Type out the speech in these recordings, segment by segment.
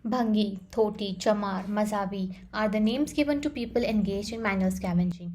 Bhangi, Thoti, Chamar, Mazabi are the names given to people engaged in manual scavenging.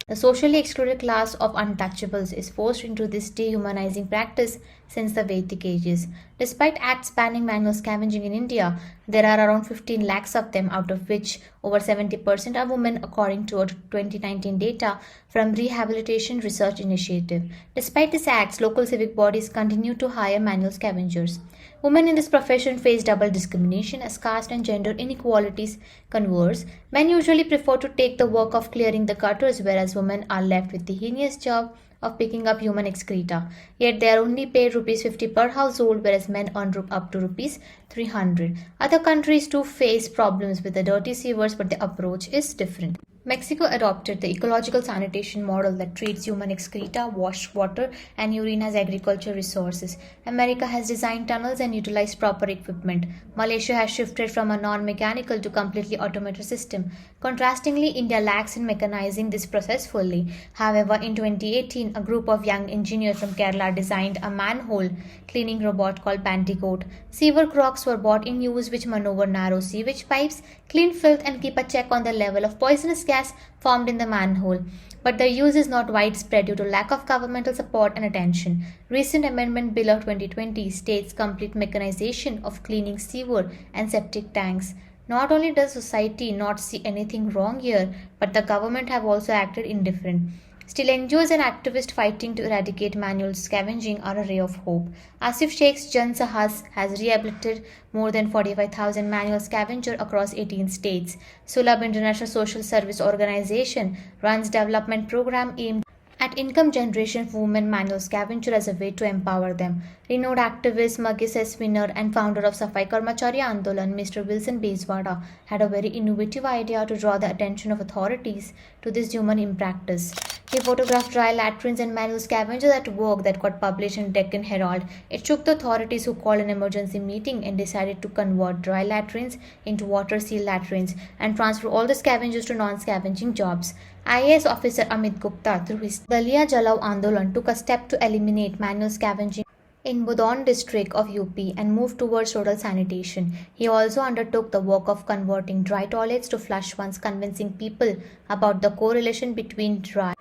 The socially excluded class of untouchables is forced into this dehumanizing practice since the Vedic ages. Despite acts banning manual scavenging in India, there are around 15 lakhs of them, out of which over 70% are women, according to a 2019 data from Rehabilitation Research Initiative. Despite these acts, local civic bodies continue to hire manual scavengers. Women in this profession face double discrimination as caste and gender inequalities converse. Men usually prefer to take the work of clearing the gutters, whereas women are left with the heinous job of picking up human excreta. Yet they are only paid rupees 50 per household, whereas men earn up to rupees 300. Other countries too face problems with the dirty sewers, but the approach is different. Mexico adopted the ecological sanitation model that treats human excreta, washed water, and urine as agriculture resources. America has designed tunnels and utilized proper equipment. Malaysia has shifted from a non mechanical to completely automated system. Contrastingly, India lacks in mechanizing this process fully. However, in 2018, a group of young engineers from Kerala designed a manhole cleaning robot called Bandicoot. Sewer crocs were bought in use which maneuver narrow sewage pipes, clean filth, and keep a check on the level of poisonous gas formed in the manhole. But their use is not widespread due to lack of governmental support and attention. Recent Amendment Bill of 2020 states complete mechanization of cleaning sewer and septic tanks. Not only does society not see anything wrong here, but the government have also acted indifferent. Still, NGOs and activists fighting to eradicate manual scavenging are a ray of hope. Asif Sheikh's Jan Sahas has rehabilitated more than 45,000 manual scavengers across 18 states. Sulabh International Social Service Organization runs development program aimed at income generation for women manual scavenger as a way to empower them. Renowned activist Maggie winner and founder of Safai Karmachari Andolan, Mr. Wilson Bezwada, had a very innovative idea to draw the attention of authorities to this human in practice. He photographed dry latrines and manual scavengers at work that got published in Deccan Herald. It shook the authorities, who called an emergency meeting and decided to convert dry latrines into water-sealed latrines and transfer all the scavengers to non-scavenging jobs. IAS officer Ahmed Gupta, through his Dalia Jalao Andolan, took a step to eliminate manual scavenging in Budon district of UP and moved towards total sanitation. He also undertook the work of converting dry toilets to flush ones, convincing people about the correlation between dry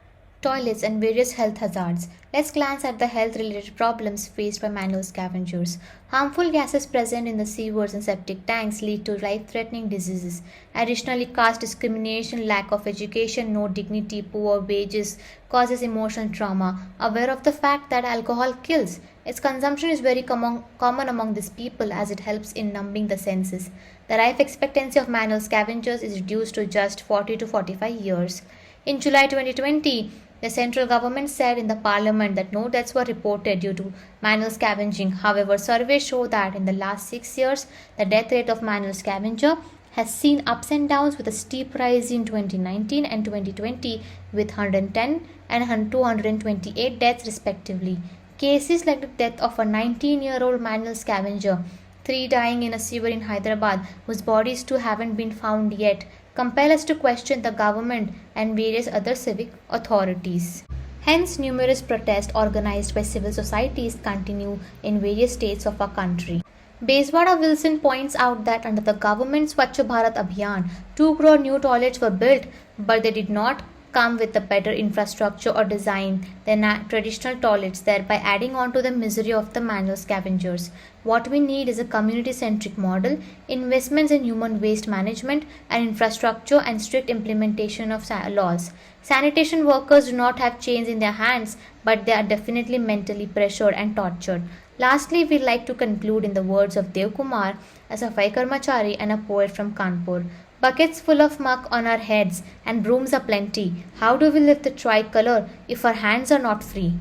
toilets and various health hazards. Let's glance at the health-related problems faced by manual scavengers. Harmful gases present in the sewers and septic tanks lead to life-threatening diseases. Additionally, caste discrimination, lack of education, no dignity, poor wages causes emotional trauma. Aware of the fact that alcohol kills, its consumption is very common among these people as it helps in numbing the senses. The life expectancy of manual scavengers is reduced to just 40 to 45 years. In July 2020, the central government said in the parliament that no deaths were reported due to manual scavenging. However, surveys show that in the last 6 years, the death rate of manual scavenger has seen ups and downs, with a steep rise in 2019 and 2020 with 110 and 228 deaths respectively. Cases like the death of a 19-year-old manual scavenger, 3 dying in a sewer in Hyderabad, whose bodies too haven't been found yet, compel us to question the government and various other civic authorities. Hence, numerous protests organized by civil societies continue in various states of our country. Bezwada Wilson points out that under the government Swachh Bharat Abhiyan, 2 crore new toilets were built, but they did not come with a better infrastructure or design than traditional toilets, thereby adding on to the misery of the manual scavengers. What we need is a community-centric model, investments in human waste management and infrastructure, and strict implementation of laws. Sanitation workers do not have chains in their hands, but they are definitely mentally pressured and tortured. Lastly, we'd like to conclude in the words of Dev Kumar, a Safai Karmachari and a poet from Kanpur. Buckets full of muck on our heads and brooms aplenty. How do we lift the tricolor if our hands are not free?